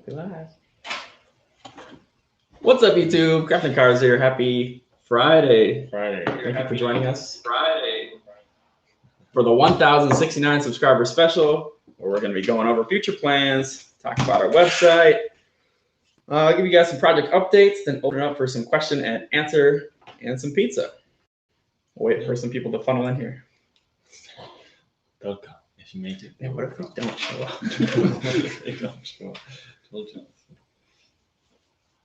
Live. What's up, YouTube? Crafting Cars here. Happy Friday. Friday. Thank you for joining us. Friday. For the 1,069 subscriber special, where we're going to be going over future plans, talk about our website, I'll give you guys some project updates, then open it up for some question and answer and some pizza. We'll wait for some people to funnel in here. They'll come if you make it. Yeah, what if they don't show up? They don't show up. Told you.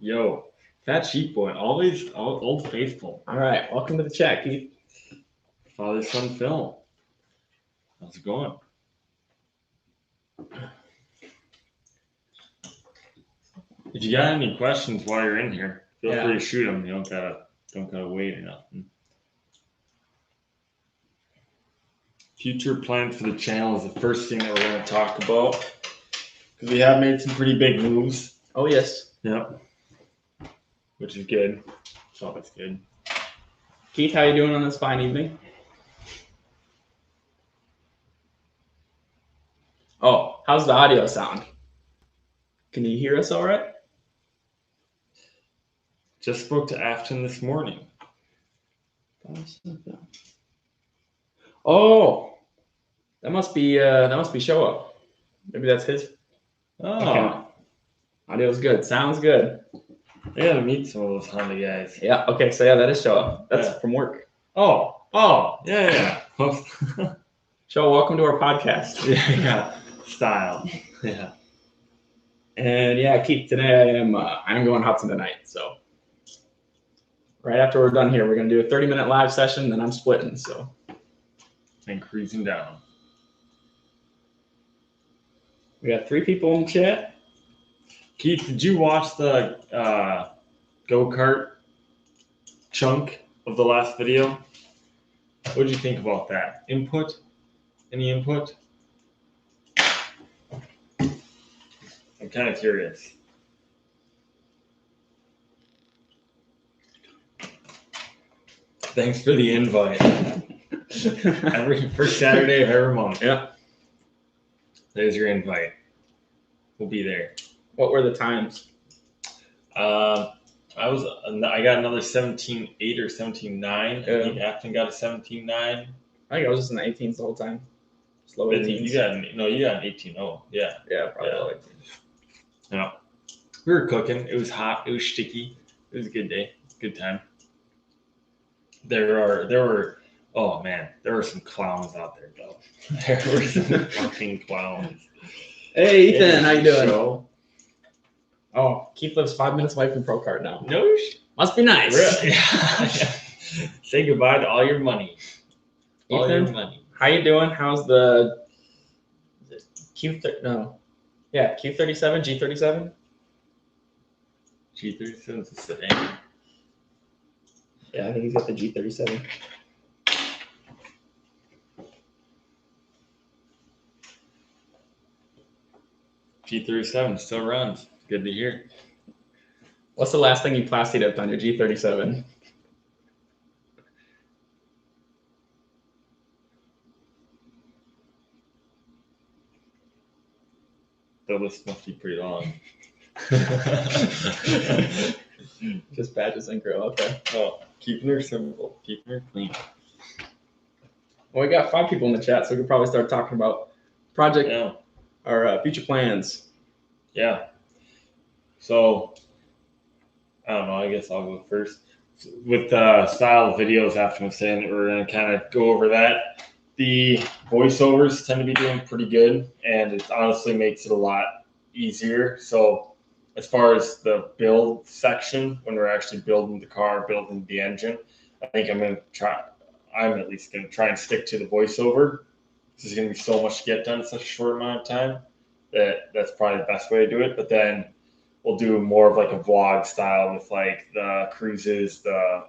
Yo, Fat Sheep Boy, always old faithful. All right, welcome to the chat, Keith. Father son Phil. How's it going? If you got any questions while you're in here, feel free to shoot them. You don't gotta wait or nothing. Future plans for the channel is the first thing that we're going to talk about because we have made some pretty big moves. Oh yes. Yep. Which is good. It's always good. Keith, how you doing on this fine evening? Oh, how's the audio sound? Can you hear us all right? Just spoke to Afton this morning. Oh, that must be Show Up. Maybe that's his. Oh, okay. Audio's good. Sounds good. I gotta meet some of those Honda guys. Yeah. Okay. So yeah, that is Show Up. That's from work. Oh, yeah. Show, welcome to our podcast. Yeah. Style. Yeah. And yeah, Keith, today I'm going Hudson tonight. So right after we're done here, we're gonna do a 30-minute live session. Then I'm splitting. So. And cruising down. We got 3 people in the chat. Keith, did you watch the go-kart chunk of the last video? What did you think about that? Input? Any input? I'm kind of curious. Thanks for the invite. Every first Saturday of every month. Yeah. There's your invite. We'll be there. What were the times? I got another 17.8 or 17.9. I think Afton got a 17.9. I think I was just in the 18s the whole time. Slow 18s. You got an 18.0. Yeah. Yeah, probably low 18s. Yeah. We were cooking. It was hot. It was sticky. It was a good day. Good time. There were some clowns out there, though. There were some fucking clowns. Hey, Ethan, how you doing? Show. Oh, Keith lives 5 minutes away from Pro Kart now. No, must be nice. Really? Yeah. Say goodbye to all your money. Ethan, all your money. How you doing? How's the Q37, G37? G37 is a sedan. Yeah, I think he's got the G37. G37 still runs. Good to hear. What's the last thing you plastied up on your G37? The list must be pretty long. Just badges and grill. Okay. Oh, keeping her simple, keeping her clean. Well, we got 5 people in the chat, so we could probably start talking about project or future plans. Yeah. So, I don't know. I guess I'll go first. With style of videos, after I'm saying that we're going to kind of go over that. The voiceovers tend to be doing pretty good, and it honestly makes it a lot easier. So, as far as the build section, when we're actually building the car, building the engine, I think I'm at least going to try and stick to the voiceover. This is going to be so much to get done in such a short amount of time that's probably the best way to do it. But then we'll do more of like a vlog style with like the cruises, the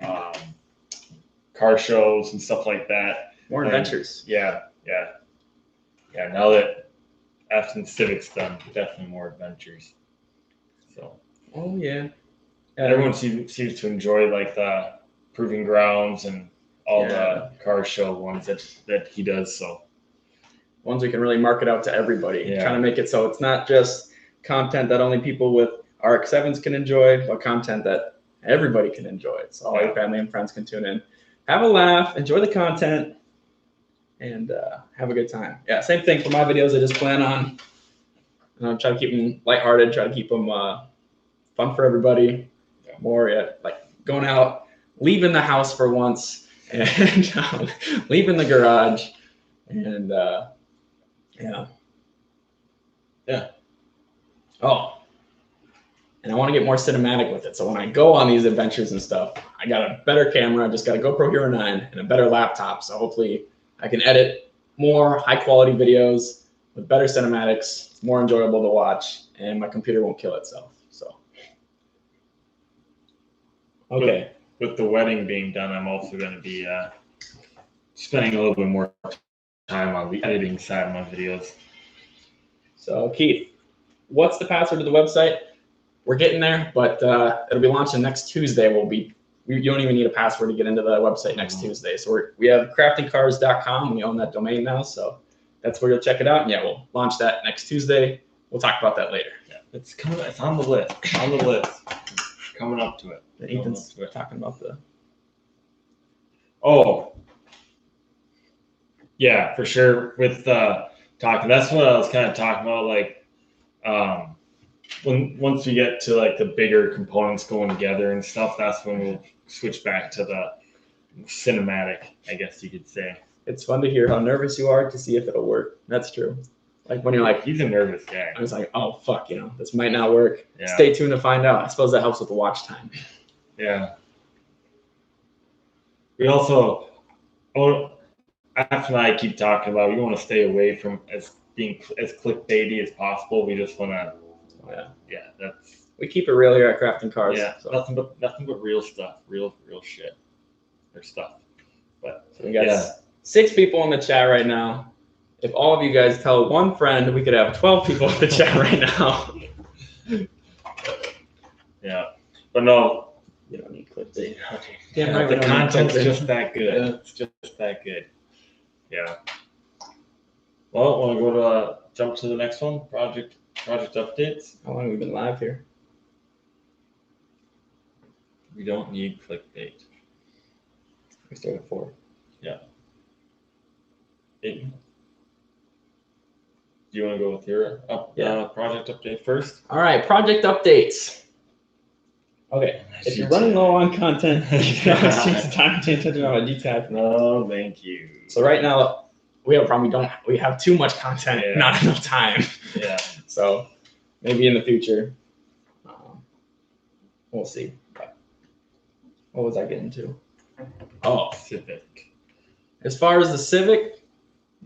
car shows and stuff like that. More adventures. Yeah. Now that Afton Civic's done, definitely more adventures. So. Oh yeah. Everyone seems to enjoy like the Proving Grounds and all the car show ones that he does. So ones we can really market out to everybody. Yeah. Trying to make it so it's not just content that only people with RX-7s can enjoy, but content that everybody can enjoy. So all your family and friends can tune in, have a laugh, enjoy the content, and have a good time. Yeah, same thing for my videos. I just plan on try to keep them lighthearted, try to keep them fun for everybody. More like going out, leaving the house for once, and leaving the garage, and yeah. Oh, and I want to get more cinematic with it. So when I go on these adventures and stuff, I got a better camera. I just got a GoPro Hero 9 and a better laptop. So hopefully I can edit more high quality videos with better cinematics. It's more enjoyable to watch, and my computer won't kill itself. So, okay. With the wedding being done, I'm also going to be spending a little bit more time on the editing side of my videos. So Keith, what's the password to the website? We're getting there, but it'll be launching next Tuesday. You don't even need a password to get into the website next Tuesday. So we have craftingcars.com. We own that domain now, so that's where you'll check it out. And yeah, we'll launch that next Tuesday. We'll talk about that later. Yeah, it's coming. It's on the list. It's on the list. Coming up to it. Ethan's talking about the. Oh, yeah, for sure. With talking, that's what I was kind of talking about. Like, once we get to like the bigger components going together and stuff, that's when we'll switch back to the cinematic, I guess you could say. It's fun to hear how nervous you are to see if it'll work. That's true. Like when you're like, he's a nervous guy. I was like, oh fuck, this might not work. Yeah. Stay tuned to find out. I suppose that helps with the watch time. Yeah. We also, after I keep talking about, we want to stay away from being as clickbaity as possible. We just want to. We keep it real here at Crafting Cars. Yeah, so. nothing but real stuff, real shit, or stuff. But so we got 6 people in the chat right now. If all of you guys tell one friend, we could have 12 people in the chat right now. Yeah, but no, you don't need clickbait. Damn right, the content's just that good. Yeah. It's just that good. Yeah. Well, want to go to jump to the next one? Project updates. How long have we been live here? We don't need clickbait. We started at 4. Yeah. Do you want to go with your project update first? All right, project updates. Okay, if you're running low on content, you can always change the time change attention on a detail. No, thank you. So right now we have a problem. We have too much content, not enough time. Yeah. So maybe in the future, we'll see. What was I getting to? Oh, Civic. As far as the Civic,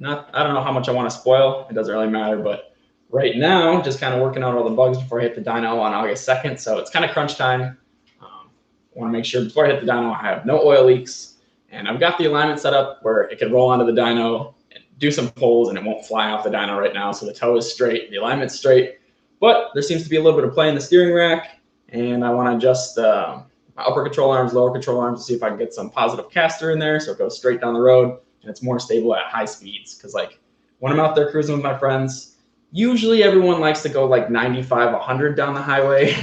I don't know how much I want to spoil. It doesn't really matter, but right now, just kind of working out all the bugs before I hit the dyno on August 2nd. So it's kind of crunch time. I want to make sure before I hit the dyno, I have no oil leaks. And I've got the alignment set up where it can roll onto the dyno and do some pulls and it won't fly off the dyno right now. So the toe is straight, the alignment's straight. But there seems to be a little bit of play in the steering rack. And I want to adjust my upper control arms, lower control arms to see if I can get some positive caster in there so it goes straight down the road and it's more stable at high speeds. Because like when I'm out there cruising with my friends, usually everyone likes to go like 95, 100 down the highway.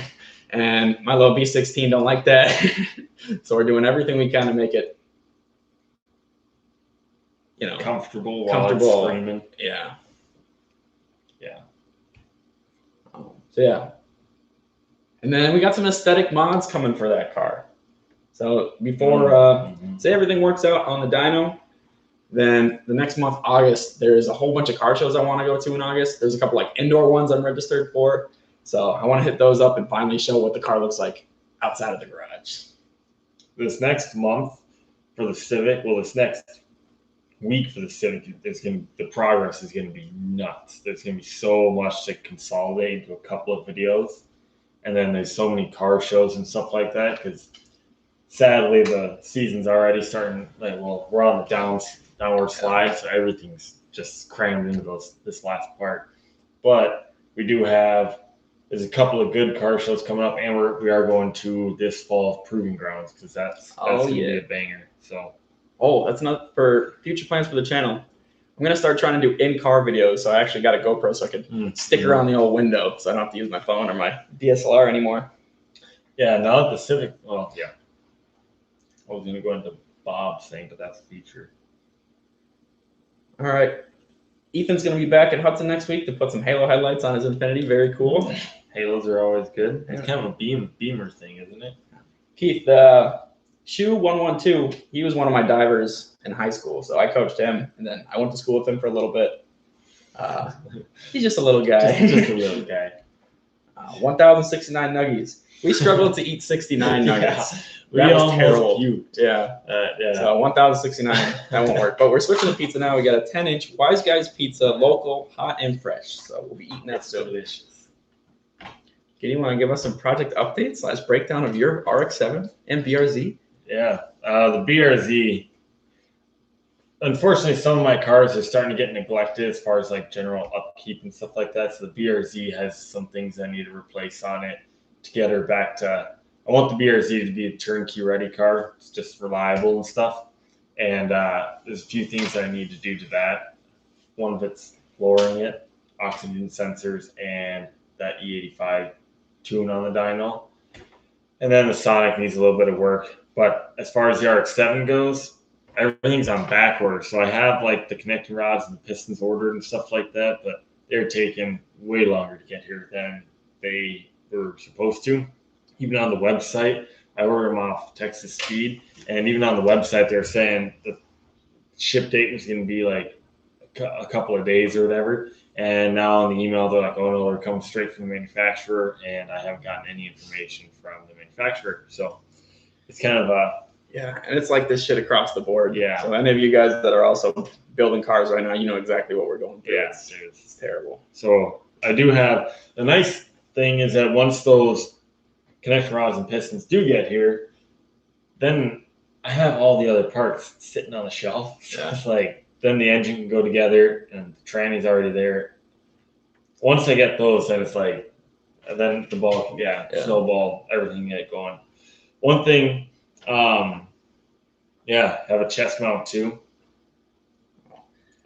And my little B16 don't like that. So we're doing everything we can to make it, comfortable while it's screaming. Yeah. Yeah. So yeah. And then we got some aesthetic mods coming for that car. So before, say everything works out on the dyno, then the next month, August, there's a whole bunch of car shows I want to go to in August. There's a couple like indoor ones I'm registered for. So I want to hit those up and finally show what the car looks like outside of the garage. This next month for the Civic, this next week for the Civic, the progress is going to be nuts. There's going to be so much to consolidate into a couple of videos. And then there's so many car shows and stuff like that because sadly the season's already starting. We're on the downward slide, so everything's just crammed into this last part. But we do there's a couple of good car shows coming up, and we are going to this fall Proving Grounds because that's going to be a banger. So that's not for future plans for the channel. I'm gonna start trying to do in-car videos. So I actually got a GoPro so I could stick around the old window, so I don't have to use my phone or my DSLR anymore. Yeah, now that the Civic, well, yeah. I was gonna go into Bob's thing, but that's a feature. All right. Ethan's going to be back at Hudson next week to put some halo headlights on his Infiniti. Very cool. Halos are always good. It's Yeah. kind of a beamer thing, isn't it? Keith, Shoe 112, he was one of my divers in high school, so I coached him, and then I went to school with him for a little bit. He's just a little guy. Just a little guy. 1,069 nuggies. We struggled to eat 69 nuggets. We That was almost terrible. puked. Yeah. Yeah. So 1,069, that won't work. But we're switching to pizza now. We got a 10-inch Wise Guys pizza, local, hot and fresh. So we'll be eating that That's soon. delicious. Do you want to give us some project updates / breakdown of your RX-7 and BRZ? Yeah. The BRZ. Unfortunately, some of my cars are starting to get neglected as far as like general upkeep and stuff like that. So the BRZ has some things I need to replace on it to get her back to. I want the BRZ to be a turnkey ready car. It's just reliable and stuff. And there's a few things that I need to do to that. One of it's lowering it, oxygen sensors, and that E85 tune on the dyno. And then the Sonic needs a little bit of work. But as far as the RX-7 goes, everything's on back order. So I have like the connecting rods and the pistons ordered and stuff like that, but they're taking way longer to get here than they were supposed to. Even on the website, I ordered them off Texas Speed, and even on the website, they're saying the ship date was going to be like a couple of days or whatever. And now in the email, they're like, "Oh no, they're coming straight from the manufacturer," and I haven't gotten any information from the manufacturer. So it's kind of Yeah, and it's like this shit across the board. Yeah. So any of you guys that are also building cars right now, you know exactly what we're going through. yeah, It's terrible. So I do have the nice thing is that once those connection rods and pistons do get here, then I have all the other parts sitting on the shelf. So Yeah. it's like then the engine can go together and the tranny's already there. Once I get those, then it's like then the ball Yeah. snowball, everything get going. One thing, have a chest mount too.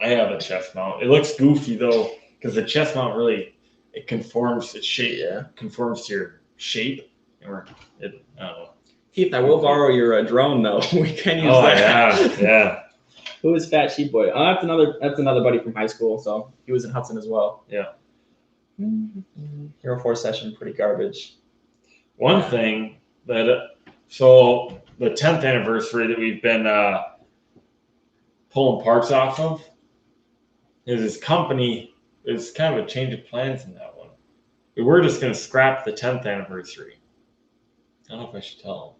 I have a chest mount. It looks goofy though, because the chest mount really conforms its shape. Yeah. Conforms to your shape, or I don't know. Keith, I will borrow your drone though. We can use Oh that. yeah. Who is Fat Sheep Boy? Oh, that's another buddy from high school. So he was in Hudson as well. Yeah. Hero 4 session, pretty garbage. One thing that so the 10th anniversary that we've been pulling parts off of is this company. There's kind of a change of plans in that one. We were just going to scrap the 10th anniversary. I don't know if I should tell them.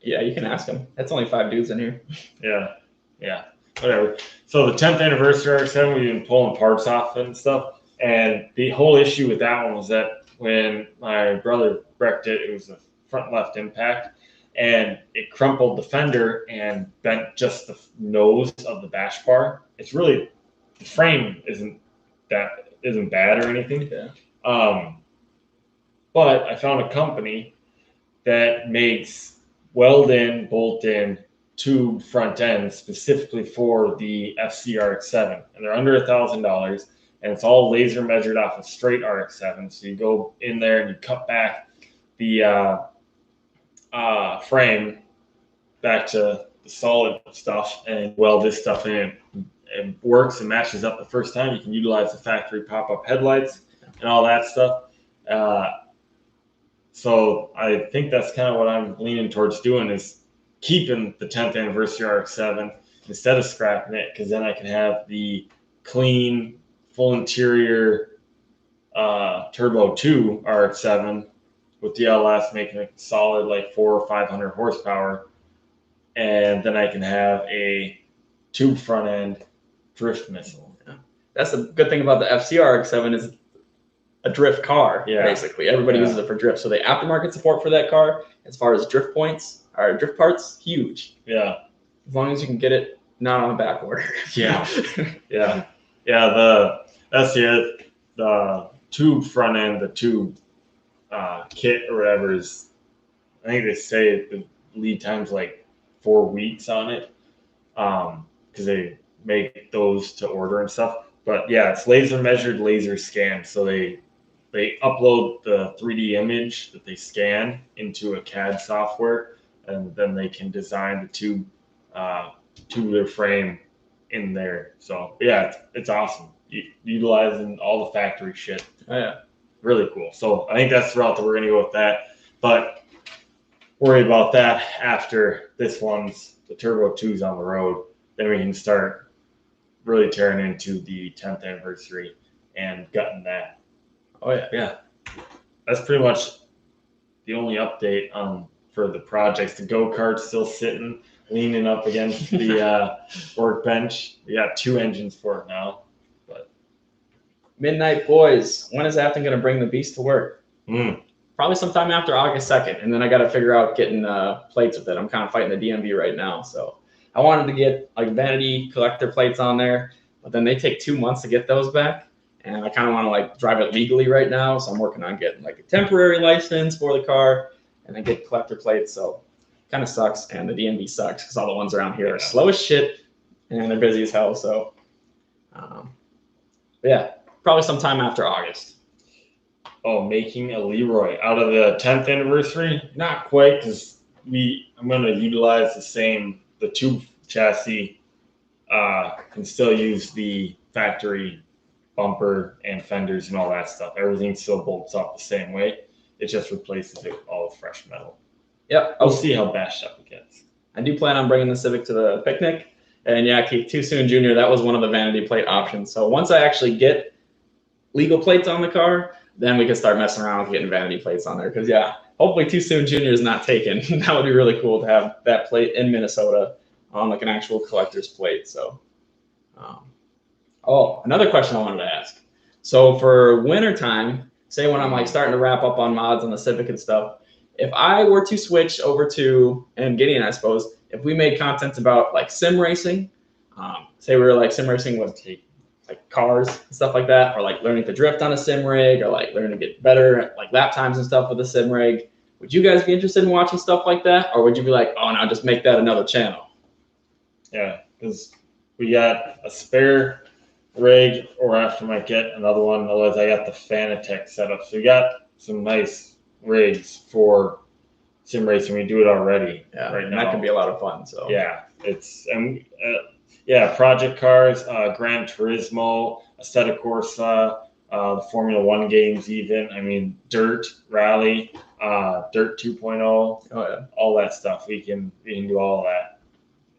Yeah, you can ask him. That's only 5 dudes in here. Yeah, whatever. So the 10th anniversary RX-7, we've been pulling parts off and stuff. And the whole issue with that one was that when my brother wrecked it, it was a front left impact, and it crumpled the fender and bent just the nose of the bash bar. It's really, the frame isn't bad or anything. Yeah. But I found a company that makes weld-in, bolt-in tube front ends specifically for the FCRX-7, and they're under $1,000, and it's all laser measured off a straight RX-7. So you go in there and you cut back the frame back to the solid stuff and weld this stuff in. It works and matches up the first time. You can utilize the factory pop-up headlights and all that stuff. So I think that's kind of what I'm leaning towards doing, is keeping the 10th anniversary RX-7 instead of scrapping it, because then I can have the clean, full interior Turbo 2 RX-7 with the LS making it solid like 400 or 500 horsepower, and then I can have a tube front end drift missile. Yeah. That's the good thing about the FCRX-7 is a drift car. Yeah. Basically, everybody uses it for drift. So the aftermarket support for that car, as far as drift points or drift parts, huge. Yeah. As long as you can get it not on a back order. Yeah. The tube front end, the tube kit or whatever is, I think they say the lead time's like 4 weeks on it, because they make those to order and stuff. But yeah, it's laser measured, laser scanned. So they upload the 3D image that they scan into a CAD software, and then they can design the tubular frame in there. So yeah, it's awesome. Utilizing all the factory shit. Oh, yeah. Really cool. So I think that's the route that we're gonna go with that. But worry about that after this one's the Turbo 2's on the road. Then we can start really tearing into the 10th anniversary and gutting that. Oh yeah. Yeah, that's pretty much the only update for the projects. The go-kart's still sitting, leaning up against the workbench. We got 2 engines for it now. But Midnight Boys. When is Afton going to bring the beast to work? Probably sometime after August 2nd, and then I got to figure out getting plates with it. I'm kind of fighting the DMV right now, so I wanted to get like vanity collector plates on there, but then they take 2 months to get those back. And I kind of want to like drive it legally right now. So I'm working on getting like a temporary license for the car and then get collector plates. So kind of sucks. And the DMV sucks because all the ones around here are slow as shit and they're busy as hell. So yeah, probably sometime after August. Oh, making a Leroy out of the 10th anniversary? Not quite, because I'm going to utilize the tube chassis, can still use the factory bumper and fenders and all that stuff. Everything still bolts up the same way. It just replaces it all with fresh metal. Yep. We'll see how bashed up it gets. I do plan on bringing the Civic to the picnic. And yeah, Keith Too Soon Jr., that was one of the vanity plate options. So once I actually get legal plates on the car, then we can start messing around with getting vanity plates on there. Because yeah, hopefully Too Soon Jr. is not taken. That would be really cool to have that plate in Minnesota on like an actual collector's plate. So another question I wanted to ask. So for wintertime, say when I'm like starting to wrap up on mods on the Civic and stuff, if I were to switch over to, and Gideon, I suppose, if we made content about like sim racing, say we were like sim racing with like cars and stuff like that, or like learning to drift on a sim rig, or like learning to get better at like lap times and stuff with a sim rig, would you guys be interested in watching stuff like that? Or would you be like, oh no, just make that another channel? Yeah, because we got a spare rig, or after I might get another one. Otherwise, I got the Fanatec setup. So we got some nice rigs for sim racing. We do it already. Yeah, right now. That can be a lot of fun. So yeah, project cars, Gran Turismo, Assetto Corsa, the Formula One games, even. I mean, Dirt Rally, Dirt 2.0. Oh yeah, all that stuff. We can do all that.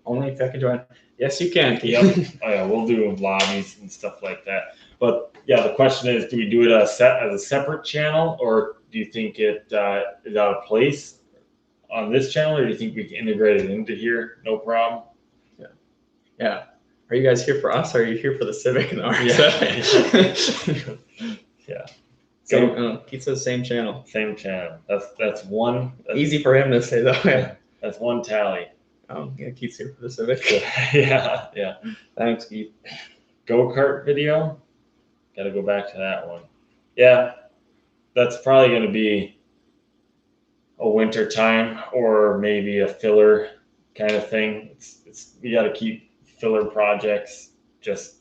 Only if I can join. Yes, you can. Yep. Oh yeah, we'll do lobbies and stuff like that. But yeah, the question is, do we do it as a separate channel, or do you think it is out of place on this channel, or do you think we can integrate it into here? No problem. Yeah. Are you guys here for us, or are you here for the Civic and the RX-7? Yeah. He says same channel. Same channel. That's one. Easy for him to say though. Yeah. That's one tally. Yeah, Keith's here for the Civic. Yeah. Thanks, Keith. Go-kart video. Got to go back to that one. Yeah, that's probably going to be a winter time or maybe a filler kind of thing. We got to keep filler projects just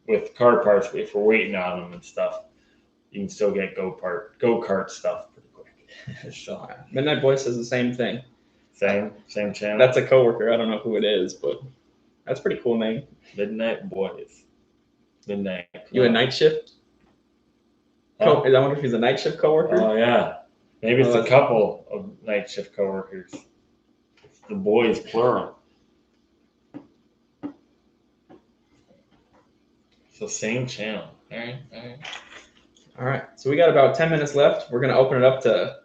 with car parts. If we're waiting on them and stuff, you can still get go-kart stuff pretty quick. So Midnight Boy says the same thing. Same channel. That's a coworker. I don't know who it is, but that's a pretty cool name. Midnight Boys. Midnight. You a night shift? I wonder if he's a night shift coworker. Oh yeah, maybe it's a couple of night shift coworkers. It's the boys plural. So same channel. All right. So we got about 10 minutes left. We're gonna open it up to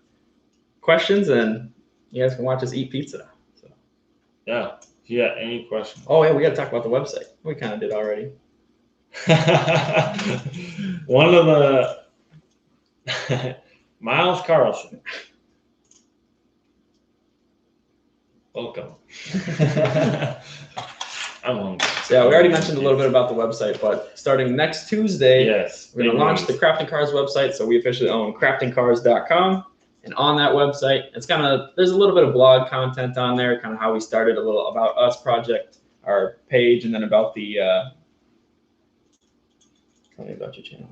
questions, and you guys can watch us eat pizza. So. Yeah. If you got any questions. Oh yeah, we got to talk about the website. We kind of did already. One of the Miles Carlson. Welcome. I'm hungry. So yeah, we already mentioned a little bit about the website, but starting next Tuesday, yes, we're going to launch the Crafting Cars website. So we officially own craftingcars.com. And on that website, there's a little bit of blog content on there, kind of how we started, a little about us project, our page, and then about the tell me about your channel.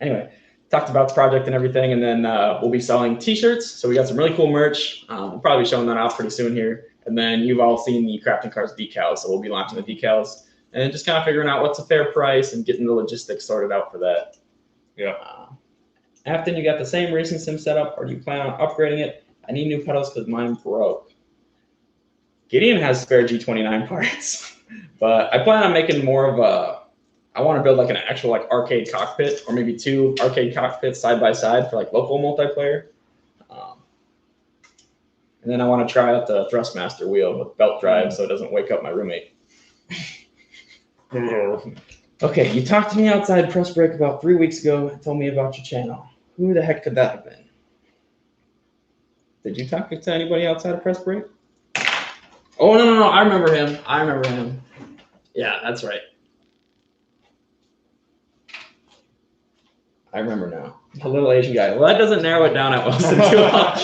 Anyway, talked about the project and everything, and then we'll be selling t-shirts. So we got some really cool merch. We'll probably be showing that off pretty soon here. And then you've all seen the Crafting Cars decals, so we'll be launching the decals and just kind of figuring out what's a fair price and getting the logistics sorted out for that. Yeah. Afton, you got the same racing sim setup, or do you plan on upgrading it? I need new pedals because mine broke. Gideon has spare G29 parts, but I plan on making more of a, I want to build like an actual like arcade cockpit, or maybe 2 arcade cockpits side by side for like local multiplayer. And then I want to try out the Thrustmaster wheel with belt drive so it doesn't wake up my roommate. Okay, you talked to me outside press break about 3 weeks ago and told me about your channel. Who the heck could that have been? Did you talk to anybody outside of press break? Oh, no, I remember him. Yeah, that's right. I remember now. The little Asian guy. Well, that doesn't narrow it down at Wilson too well.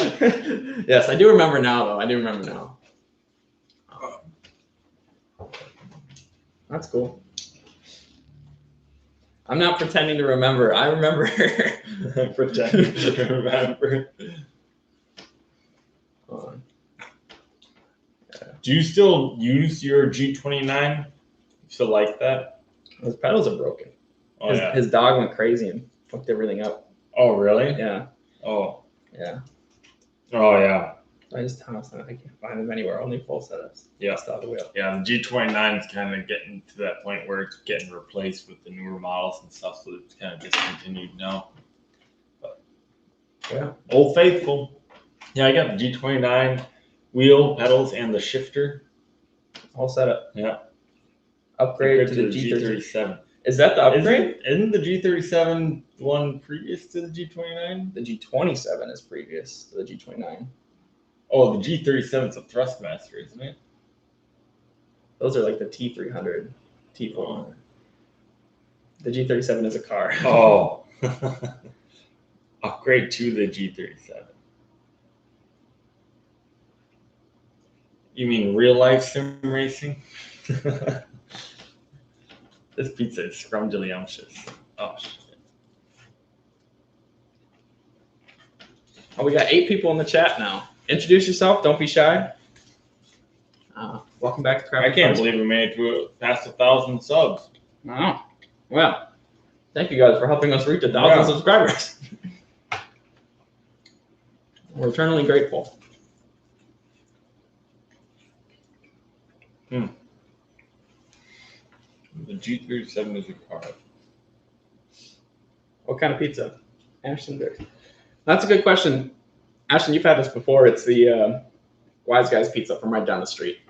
Yes, I do remember now, though. That's cool. I'm not pretending to remember. I remember. Pretending to remember. Do you still use your G29? You still like that? His pedals are broken. Oh, yeah. His dog went crazy and fucked everything up. Oh, really? Yeah. Oh. Yeah. Oh, yeah. I just tossed them. I can't find them anywhere. Only full setups. Yeah. Just out of the wheel. Yeah, the G29 is kind of getting to that point where it's getting replaced with the newer models and stuff, so it's kind of discontinued now. But yeah. Old Faithful. Yeah, I got the G29 wheel, pedals, and the shifter. All set up. Yeah. Upgrade to the G37. Is that the upgrade? Isn't the G37 one previous to the G29? The G27 is previous to the G29. Oh, the G37 is a Thrustmaster, isn't it? Those are like the T300, T400. The G37 is a car. Oh. Upgrade to the G37. You mean real life sim racing? This pizza is scrumdiddlyumptious. Oh, shit. Oh, we got 8 people in the chat now. Introduce yourself. Don't be shy. Welcome back to Crafting I can't Cars. believe we made it to past 1,000 subs. Oh, well, thank you guys for helping us reach 1,000 subscribers. We're eternally grateful. The G37 is a car. What kind of pizza? Ashton Dix. That's a good question. Ashton, you've had this before. It's the Wise Guys pizza from right down the street.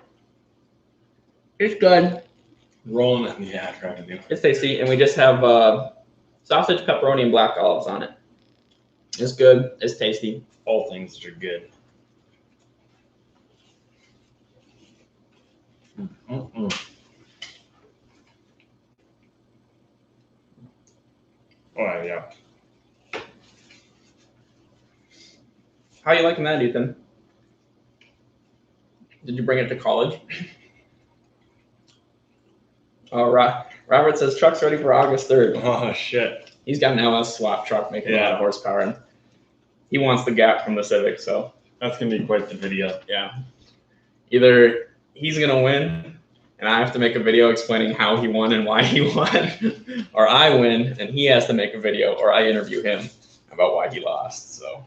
It's good. Rolling in the ad revenue. It's tasty, and we just have sausage, pepperoni, and black olives on it. It's good. It's tasty. All things are good. Oh, yeah. How are you liking that, Ethan? Did you bring it to college? Oh, Robert says truck's ready for August 3rd. Oh, shit. He's got an LS swap truck making a lot of horsepower. And he wants the gap from the Civic, so. That's going to be quite the video. Yeah. Either he's going to win, and I have to make a video explaining how he won and why he won, or I win, and he has to make a video, or I interview him about why he lost, so.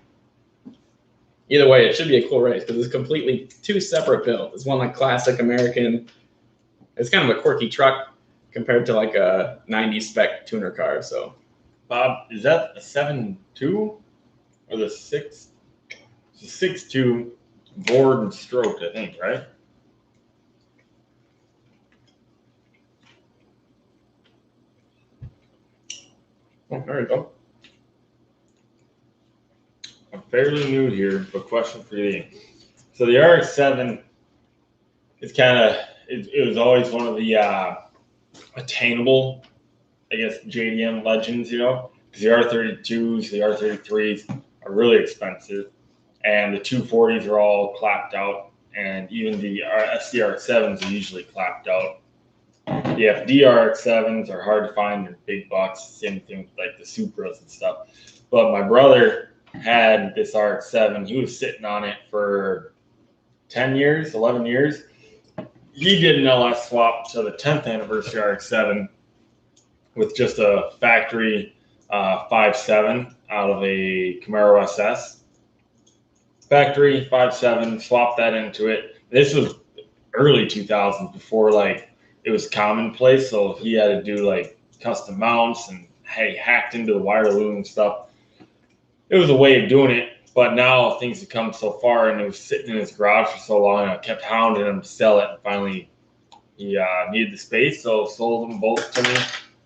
Either way, it should be a cool race because it's completely 2 separate builds. It's one like classic American. It's kind of a quirky truck compared to like a 90s spec tuner car. So, Bob, is that a 7.2 or the 6? It's a 6.2 bored and stroked, I think, right? Oh, there you go. I'm fairly new here, but question for you. So the RX-7 is kind of, it was always one of the attainable, I guess, JDM legends, you know, because the R32s, the R33s are really expensive, and the 240s are all clapped out. and even the SDRX7s are usually clapped out. The FDRX7s are hard to find. They're big bucks. Same thing with like the Supras and stuff. But my brother had this RX7. He was sitting on it for 10 years, 11 years. He did an LS swap to the 10th anniversary RX7 with just a factory 5.7 out of a Camaro SS. Factory 5.7, swapped that into it. This was early 2000s, before like it was commonplace. So he had to do like custom mounts and he hacked into the wire loom and stuff. It was a way of doing it. But now things have come so far, and it was sitting in his garage for so long, and I kept hounding him to sell it. And finally, he needed the space, so sold them both to me.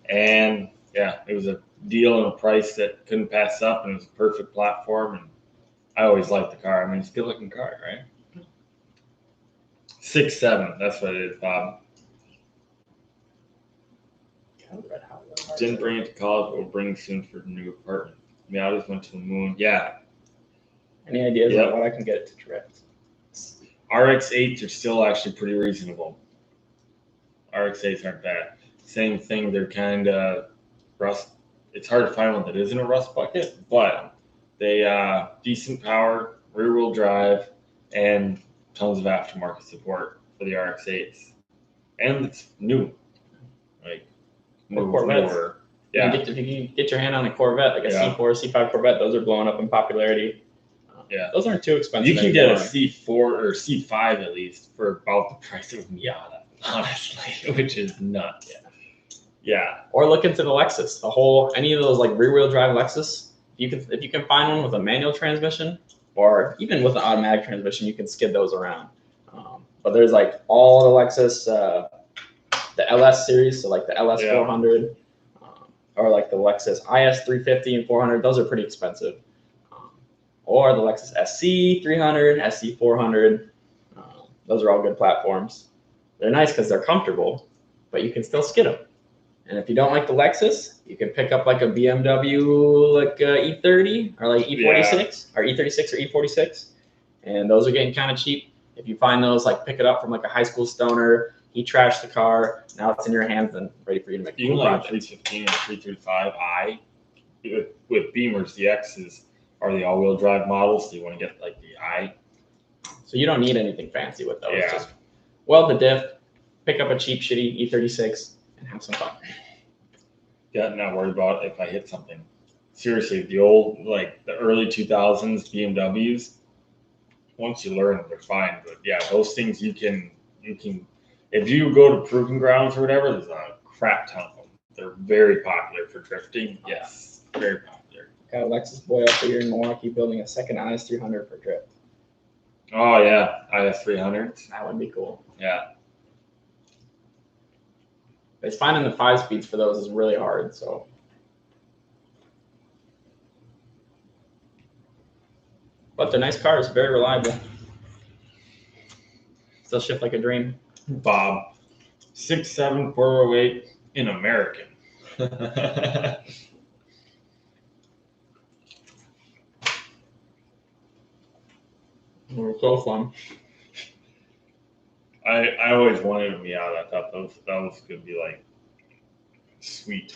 And yeah, it was a deal and a price that couldn't pass up, and it was a perfect platform. And I always liked the car. I mean, it's a good-looking car, right? 6.7, that's what it is, Bob. Didn't bring it to college, but will bring soon for the new apartment. Miatas went to the moon. Yeah. Any ideas on what I can get to drift? RX-8s are still actually pretty reasonable. RX-8s aren't bad. Same thing, they're kind of rust. It's hard to find one that isn't a rust bucket, but they decent power, rear-wheel drive, and tons of aftermarket support for the RX-8s. And it's new. Like, newer. Yeah. If you get your hand on a Corvette, like a C4, C5 Corvette, those are blowing up in popularity. Yeah, those aren't too expensive. You can get a C4 or C5 at least for about the price of a Miata, honestly, which is nuts. Yeah. Or look into the Lexus. Any of those like rear-wheel drive Lexus. If you can find one with a manual transmission, or even with an automatic transmission, you can skid those around. But there's like all the Lexus, the LS series, so like the LS 400, or like the Lexus IS 350 and 400. Those are pretty expensive. Or the Lexus SC 300, SC 400. Those are all good platforms. They're nice because they're comfortable, but you can still skid them. And if you don't like the Lexus, you can pick up like a BMW like E30 or like E46 or E36 or E46. And those are getting kind of cheap. If you find those, like pick it up from like a high school stoner. He trashed the car. Now it's in your hands and ready for you to make a project. 315 and 335i. With Beamers, the X's are the all-wheel drive models, so you want to get like the I. So you don't need anything fancy with those. Yeah. Just weld the diff, pick up a cheap, shitty E36, and have some fun. Yeah, not worried about if I hit something. Seriously, the old, like the early 2000s BMWs, once you learn them, they're fine. But yeah, those things you can, if you go to proving grounds or whatever, there's a crap ton of them. They're very popular for drifting. Yes, very popular. Got a Lexus boy up here in Milwaukee building a second IS 300 for drift. Oh yeah, IS 300s. That would be cool. Yeah. It's finding the 5-speeds for those is really hard. So. But they're nice cars, very reliable. Still shift like a dream. Bob, 6.7 408 in American. We're close one. I always wanted a Miata. I thought that was gonna be like sweet.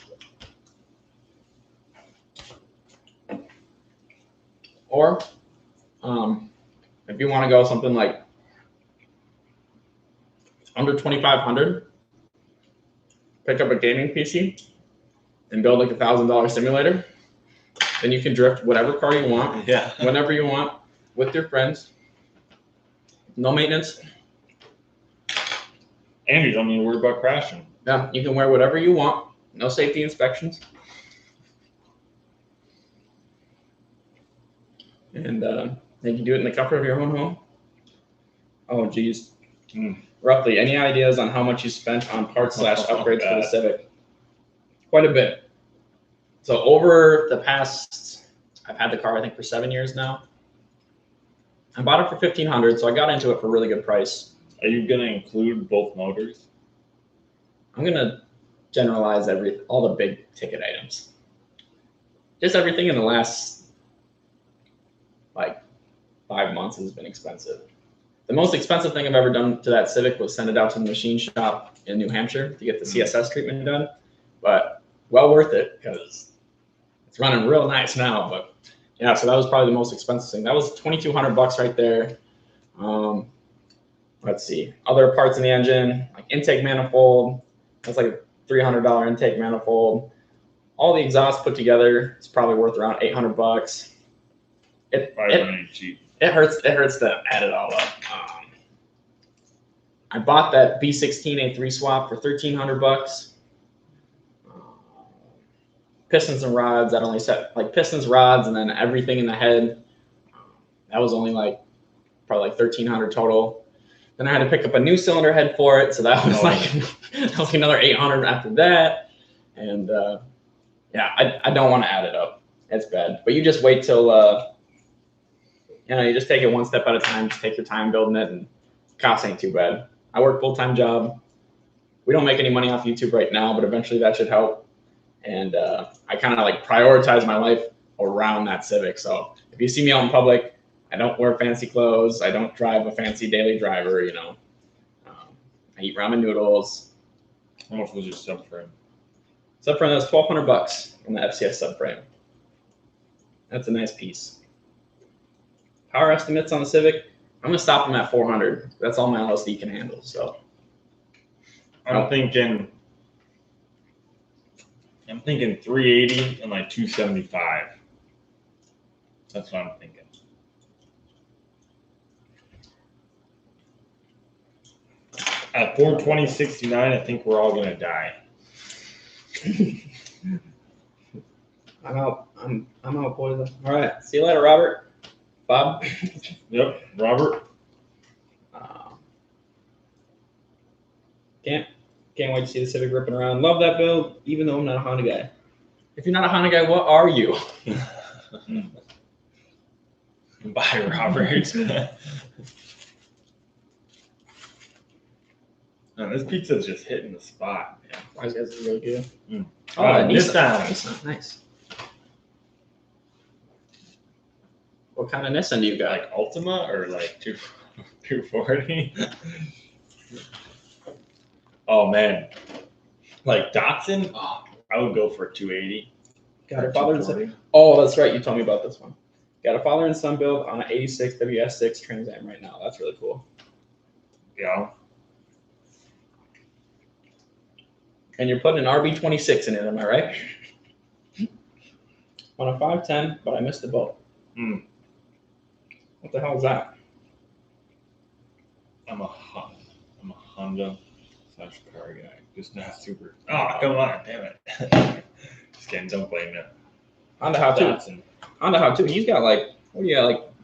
Or if you want to go something like under 2,500, pick up a gaming PC and build like $1,000 simulator. Then you can drift whatever car you want, whenever you want, with your friends. No maintenance. And you don't need to worry about crashing. Yeah, you can wear whatever you want. No safety inspections. And then you can do it in the comfort of your own home. Oh, geez. Roughly, any ideas on how much you spent on parts / upgrades for the Civic? Quite a bit. So over the past, I've had the car, I think, for 7 years now. I bought it for $1,500, so I got into it for a really good price. Are you going to include both motors? I'm going to generalize all the big ticket items. Just everything in the last, like, 5 months has been expensive. The most expensive thing I've ever done to that Civic was send it out to the machine shop in New Hampshire to get the CSS treatment done. But well worth it because it's running real nice now. But yeah, so that was probably the most expensive thing. That was $2,200 right there. Let's see, other parts in the engine, like intake manifold. That's like a $300 intake manifold. All the exhaust put together, it's probably worth around $800. It hurts to add it all up. I bought that B16 A3 swap for $1,300. Pistons and rods, that only set like pistons, rods, and then everything in the head. That was only probably $1,300 total. Then I had to pick up a new cylinder head for it, so that was that was another $800 after that. And yeah, I don't want to add it up. It's bad. But you just wait till you just take it one step at a time. Just take your time building it, and costs ain't too bad. I work full-time job. We don't make any money off YouTube right now, but eventually that should help. And I kind of prioritize my life around that Civic. So if you see me out in public, I don't wear fancy clothes. I don't drive a fancy daily driver. I eat ramen noodles. How much was your subframe? Subframe was $1,200 on the FCS subframe. That's a nice piece. Power estimates on the Civic, I'm gonna stop them at 400. That's all my LSD can handle. So I'm thinking 380 and 275. That's what I'm thinking. At 420.69, I think we're all gonna die. I'm out. I'm out, boys. All right. See you later, Robert. Bob. Yep, Robert. Can't wait to see the Civic ripping around. Love that build, even though I'm not a Honda guy. If you're not a Honda guy, what are you? Bye, Robert. Man, this pizza's just hitting the spot. Yeah, Wise Guys is really good. Mm. Oh, Nissan. Nice. What kind of Nissan do you got? Altima or 240? Oh man, Datsun. Oh, I would go for a 280. Got a father and son. Oh, that's right. You told me about this one. Got a father and son build on an '86 WS6 Trans Am right now. That's really cool. Yeah. And you're putting an RB26 in it, am I right? On a 510, but I missed the boat. Mm. What the hell is that? I'm a Honda / car guy, just not super. Oh, come on, damn it! Just kidding, don't blame me. Honda How To. He's got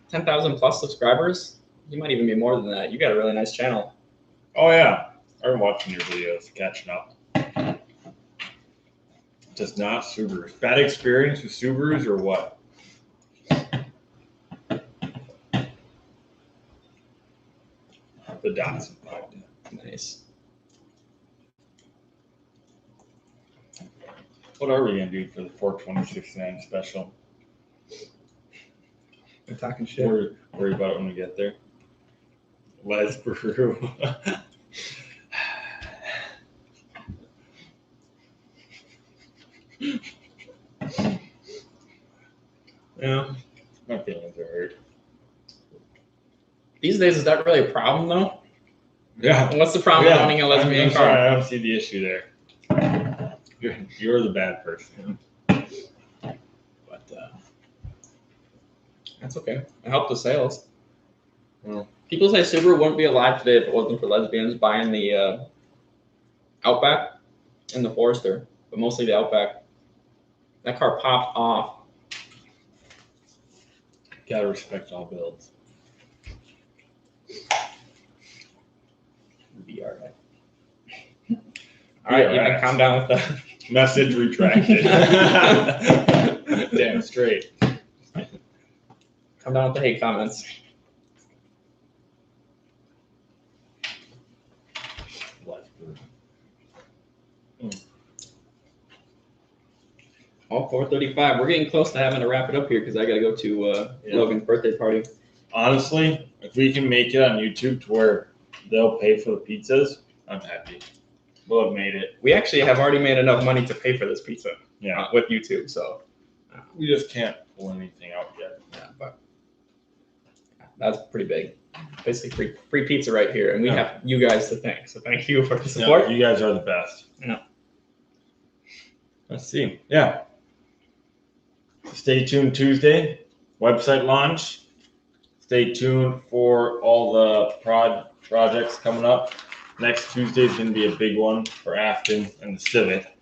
10,000 plus subscribers. You might even be more than that. You got a really nice channel. Oh yeah, I'm watching your videos, catching up. Just not Subarus. Bad experience with Subarus or what? The Datsun 510. Nice. What are we gonna do for the 420.69 special? We're talking shit. Worry about it when we get there. Les Brew. Yeah. My feelings are hurt. These days, is that really a problem, though? Yeah. What's the problem with owning a lesbian car? I don't see the issue there. You're the bad person. But that's okay. It helped the sales. Well, people say Subaru wouldn't be alive today if it wasn't for lesbians buying the Outback and the Forester, but mostly the Outback. That car popped off. Gotta respect all builds. Be all right. All right, you can calm down with that. Message retracted. Damn straight. Come down with the hate comments. Oh, 4:35. We're getting close to having to wrap it up here because I got to go to Logan's birthday party. Honestly, if we can make it on YouTube to where they'll pay for the pizzas, I'm happy. We'll have made it. We actually have already made enough money to pay for this pizza with YouTube, so We just can't pull anything out yet. yeah, but that's pretty big. Basically free pizza right here, and we have you guys to thank. So thank you for the support. You guys are the best. Yeah. Let's see. Yeah. Stay tuned Tuesday, website launch. Stay tuned for all the projects coming up. Next Tuesday is going to be a big one for Afton and the Civic.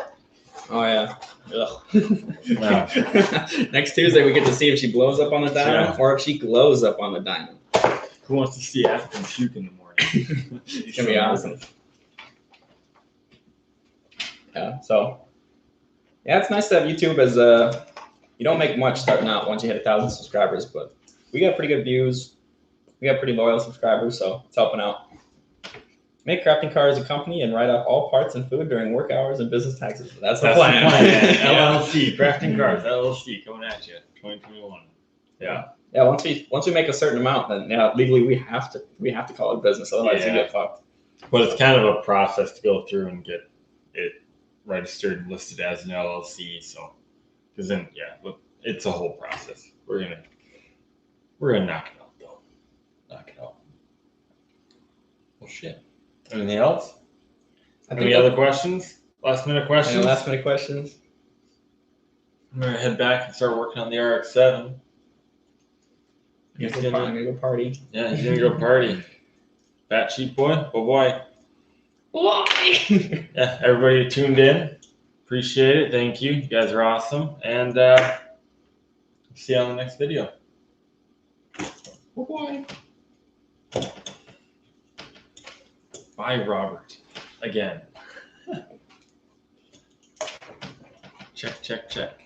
Oh yeah. Yeah. Next Tuesday we get to see if she blows up on the diamond or if she glows up on the diamond. Who wants to see Afton puke in the morning? It's gonna be awesome. Yeah. So yeah, it's nice to have YouTube as you don't make much starting out once you hit 1,000 subscribers, but we got pretty good views. We got pretty loyal subscribers, so it's helping out. Make Crafting Cars a company and write off all parts and food during work hours and business taxes. That's the plan. LLC, Crafting Cars, LLC, coming at you, 2021. Yeah. Yeah. Once we make a certain amount, then legally we have to call it business. Otherwise, you get fucked. But it's kind of a process to go through and get it registered and listed as an LLC. So, because then, look, it's a whole process. We're gonna knock it out though. Knock it out. Well, shit. Anything else? Any other questions? Last minute questions? Any last minute questions? I'm gonna head back and start working on the RX-7. I'm gonna go party. Yeah, he's gonna go party. Fat Sheep Boy, boy. Why? Yeah, everybody tuned in. Appreciate it. Thank you. You guys are awesome. And see you on the next video. Why? Bye, Robert. Again. Check, check, check.